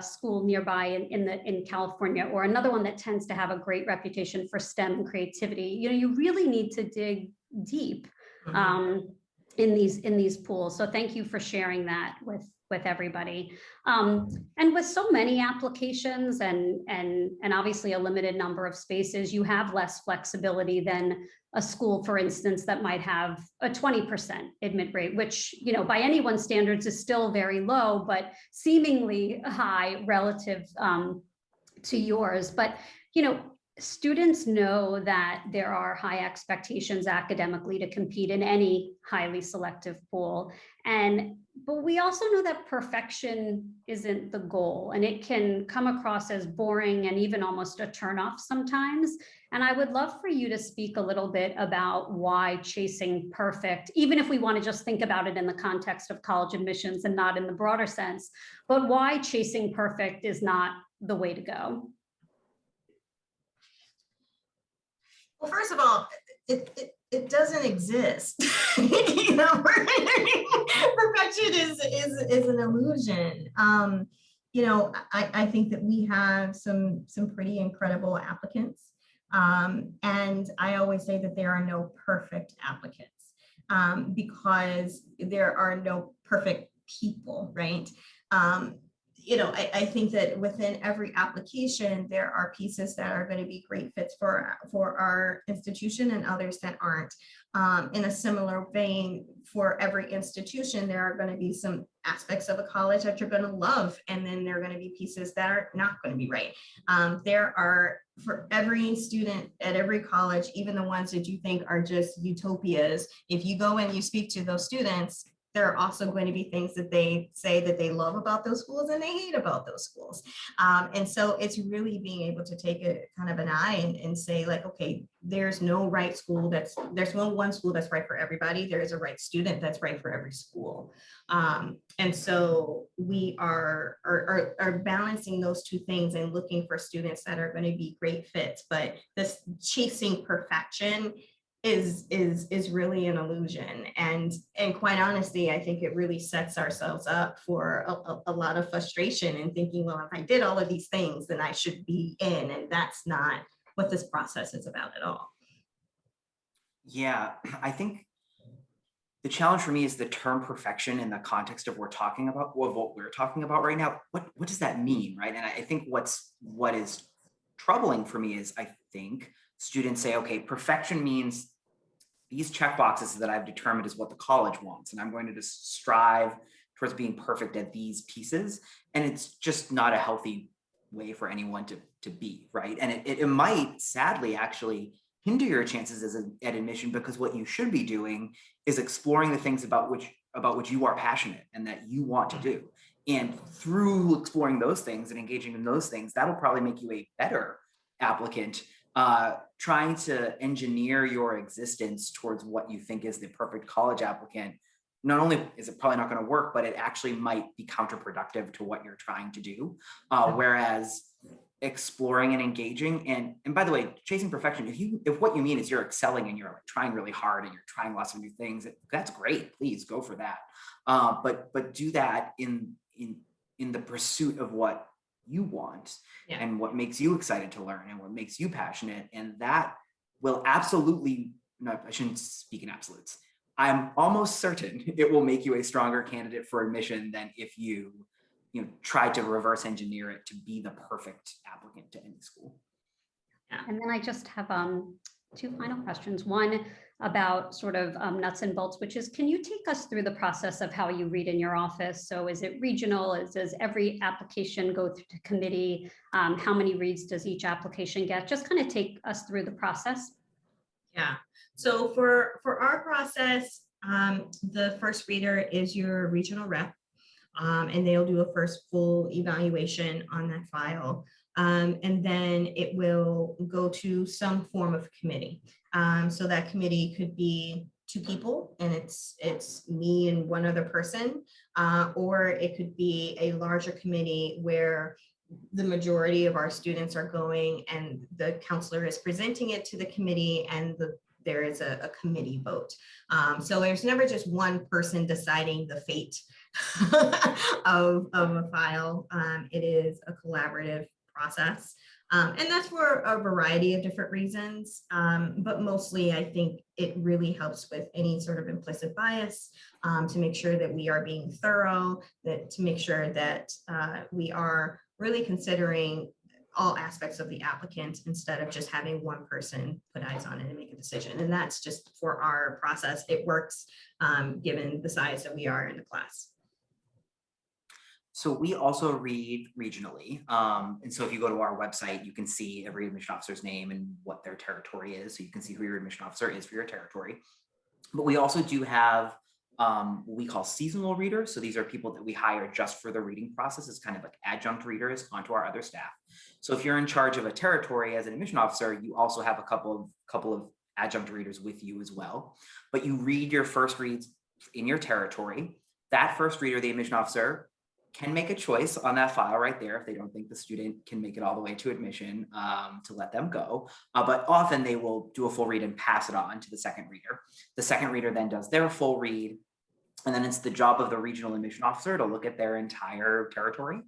school nearby in California, or another one that tends to have a great reputation for STEM and creativity? You really need to dig deep in these pools. So thank you for sharing that with everybody. And with so many applications and obviously a limited number of spaces, you have less flexibility than a school, for instance, that might have a 20% admit rate, which, by anyone's standards is still very low, but seemingly high relative to yours. But, students know that there are high expectations academically to compete in any highly selective pool. But we also know that perfection isn't the goal, and it can come across as boring and even almost a turnoff sometimes. And I would love for you to speak a little bit about why chasing perfect, even if we want to just think about it in the context of college admissions and not in the broader sense, but why chasing perfect is not the way to go. Well, first of all, it doesn't exist. Perfection is an illusion. I think that we have some pretty incredible applicants. And I always say that there are no perfect applicants because there are no perfect people, right? I think that within every application, there are pieces that are going to be great fits for our institution and others that aren't. In a similar vein, for every institution, there are going to be some aspects of a college that you're going to love, and then there are going to be pieces that are not going to be right. There are, for every student at every college, even the ones that you think are just utopias, if you go and you speak to those students, there are also going to be things that they say that they love about those schools and they hate about those schools. And so it's really being able to take a kind of an eye and say, like, okay, there's no right school there's no one school that's right for everybody. There is a right student that's right for every school. And so we are balancing those two things and looking for students that are going to be great fits. But this chasing perfection is really an illusion. And quite honestly, I think it really sets ourselves up for a lot of frustration and thinking, well, if I did all of these things, then I should be in. And that's not what this process is about at all. Yeah, I think the challenge for me is the term perfection in the context of what we're talking about right now. What does that mean, right? And I think what is troubling for me is I think students say, okay, perfection means these check boxes that I've determined is what the college wants, and I'm going to just strive towards being perfect at these pieces. And it's just not a healthy way for anyone to be, right? And it might sadly actually hinder your chances at admission, because what you should be doing is exploring the things about which you are passionate and that you want to do. And through exploring those things and engaging in those things, that'll probably make you a better applicant. Trying to engineer your existence towards what you think is the perfect college applicant, not only is it probably not going to work, but it actually might be counterproductive to what you're trying to do. Whereas exploring and engaging, and by the way, chasing perfection, if what you mean is you're excelling and you're trying really hard and you're trying lots of new things, that's great. Please go for that. But do that in the pursuit of what you want and what makes you excited to learn and what makes you passionate. And that will absolutely, no, I shouldn't speak in absolutes. I'm almost certain it will make you a stronger candidate for admission than if you try to reverse engineer it to be the perfect applicant to any school. And then I just have two final questions. One about sort of nuts and bolts, which is, can you take us through the process of how you read in your office? So is it regional? Does every application go through to committee? How many reads does each application get? Just kind of take us through the process. Yeah, so for our process, the first reader is your regional rep, and they'll do a first full evaluation on that file. And then it will go to some form of committee. So that committee could be 2 people, and it's me and one other person, or it could be a larger committee where the majority of our students are going and the counselor is presenting it to the committee, and there is a committee vote. So there's never just one person deciding the fate of a file. It is a collaborative process. And that's for a variety of different reasons. But mostly, I think it really helps with any sort of implicit bias, to make sure that we are being thorough, to make sure that we are really considering all aspects of the applicant instead of just having one person put eyes on it and make a decision. And that's just for our process. It works given the size that we are in the class. So we also read regionally. And so if you go to our website, you can see every admission officer's name and what their territory is. So you can see who your admission officer is for your territory. But we also do have what we call seasonal readers. So these are people that we hire just for the reading process as kind of like adjunct readers onto our other staff. So if you're in charge of a territory as an admission officer, you also have a couple of adjunct readers with you as well. But you read your first reads in your territory. That first reader, the admission officer, can make a choice on that file right there if they don't think the student can make it all the way to admission, to let them go. But often they will do a full read and pass it on to the second reader. The second reader then does their full read, and then it's the job of the regional admission officer to look at their entire territory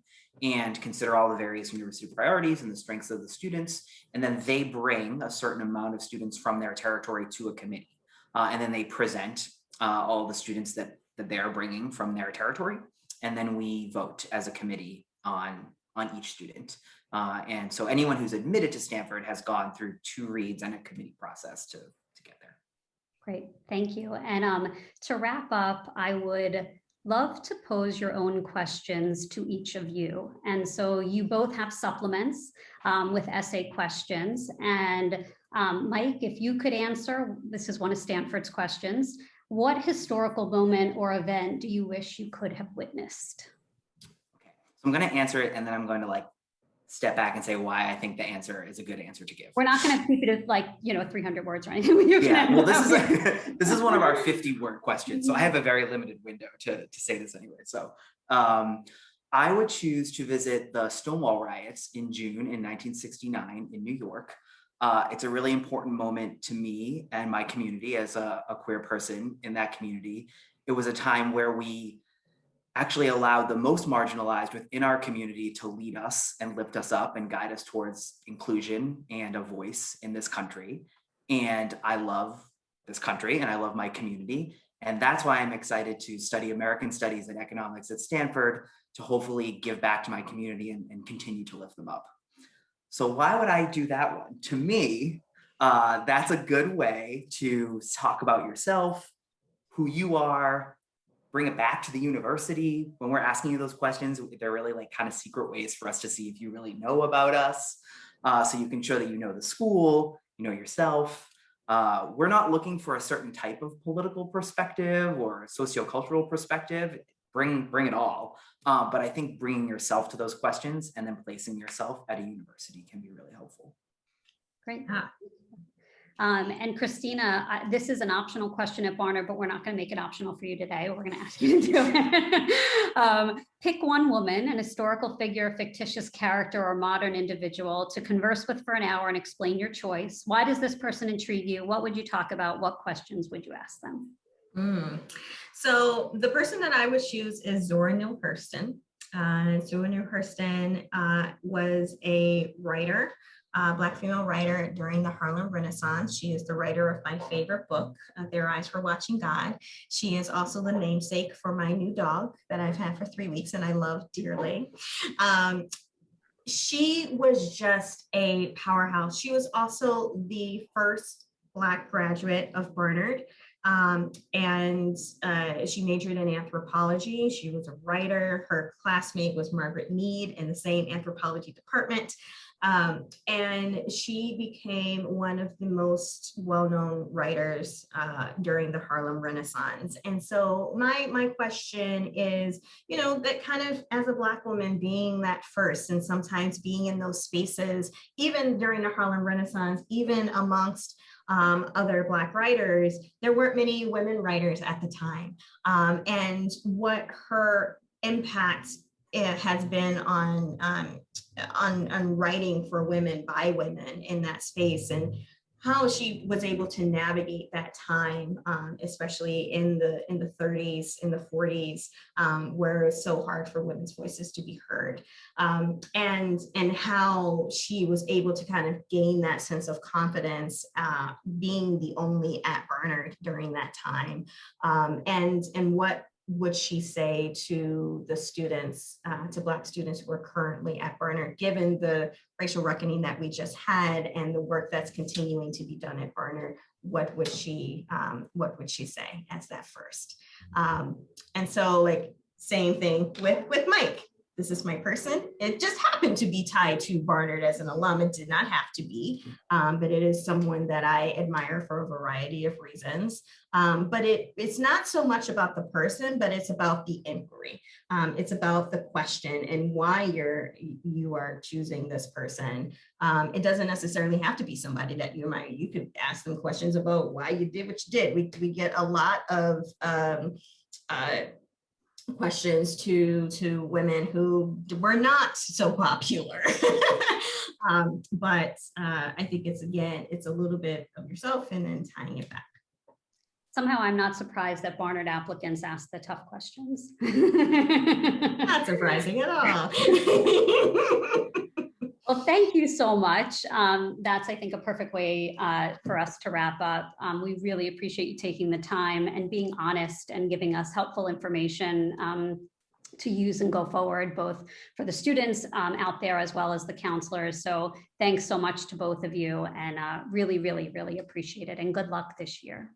and consider all the various university priorities and the strengths of the students. And then they bring a certain amount of students from their territory to a committee. And then they present all the students that they are bringing from their territory. And then we vote as a committee on each student. And so anyone who's admitted to Stanford has gone through 2 reads and a committee process to get there. Great, thank you. And to wrap up, I would love to pose your own questions to each of you. And so you both have supplements with essay questions. And Mike, if you could answer, this is one of Stanford's questions. What historical moment or event do you wish you could have witnessed? Okay, so I'm going to answer it, and then I'm going to step back and say why I think the answer is a good answer to give. We're not going to keep it at 300 words or anything. Yeah, well, this is one of our 50-word questions, so I have a very limited window to say this anyway. So I would choose to visit the Stonewall riots in June in 1969 in New York. It's a really important moment to me and my community as a queer person in that community. It was a time where we actually allowed the most marginalized within our community to lead us and lift us up and guide us towards inclusion and a voice in this country. And I love this country and I love my community. And that's why I'm excited to study American Studies and Economics at Stanford to hopefully give back to my community and continue to lift them up. So why would I do that one? To me, that's a good way to talk about yourself, who you are, bring it back to the university. When we're asking you those questions, they're really kind of secret ways for us to see if you really know about us. So you can show that you know the school, you know yourself. We're not looking for a certain type of political perspective or sociocultural perspective. bring it all. But I think bringing yourself to those questions and then placing yourself at a university can be really helpful. Great. And Christina, this is an optional question at Barnard, but we're not going to make it optional for you today. We're going to ask you to do it. Pick one woman, an historical figure, fictitious character, or modern individual to converse with for an hour and explain your choice. Why does this person intrigue you? What would you talk about? What questions would you ask them? So the person that I would choose is Zora Neale Hurston. Zora Neale Hurston was a writer, Black female writer during the Harlem Renaissance. She is the writer of my favorite book, Their Eyes Were Watching God. She is also the namesake for my new dog that I've had for 3 weeks and I love dearly. She was just a powerhouse. She was also the first Black graduate of Barnard. And she majored in anthropology. She was a writer. Her classmate was Margaret Mead in the same anthropology department. And she became one of the most well-known writers during the Harlem Renaissance. And so my question is, that kind of as a Black woman being that first and sometimes being in those spaces, even during the Harlem Renaissance, even amongst other Black writers, there weren't many women writers at the time. And what her impact has been on writing for women by women in that space, and how she was able to navigate that time, especially in the 30s, in the 40s, where it's so hard for women's voices to be heard, and how she was able to kind of gain that sense of confidence, being the only at Barnard during that time, and what would she say to the students, to Black students who are currently at Barnard, given the racial reckoning that we just had and the work that's continuing to be done at Barnard? What would she say as that first? And so, like, same thing with Mike. This is my person. It just happened to be tied to Barnard as an alum. It did not have to be, but it is someone that I admire for a variety of reasons. But it's not so much about the person, but it's about the inquiry. It's about the question and why you are choosing this person. It doesn't necessarily have to be somebody that you admire. You could ask them questions about why you did what you did. We get a lot of questions to women who were not so popular. But I think it's a little bit of yourself and then tying it back. Somehow I'm not surprised that Barnard applicants ask the tough questions. Not surprising at all. Well, thank you so much. That's, I think, a perfect way for us to wrap up. We really appreciate you taking the time and being honest and giving us helpful information to use and go forward, both for the students out there as well as the counselors. So thanks so much to both of you, and really, really, really appreciate it. And good luck this year.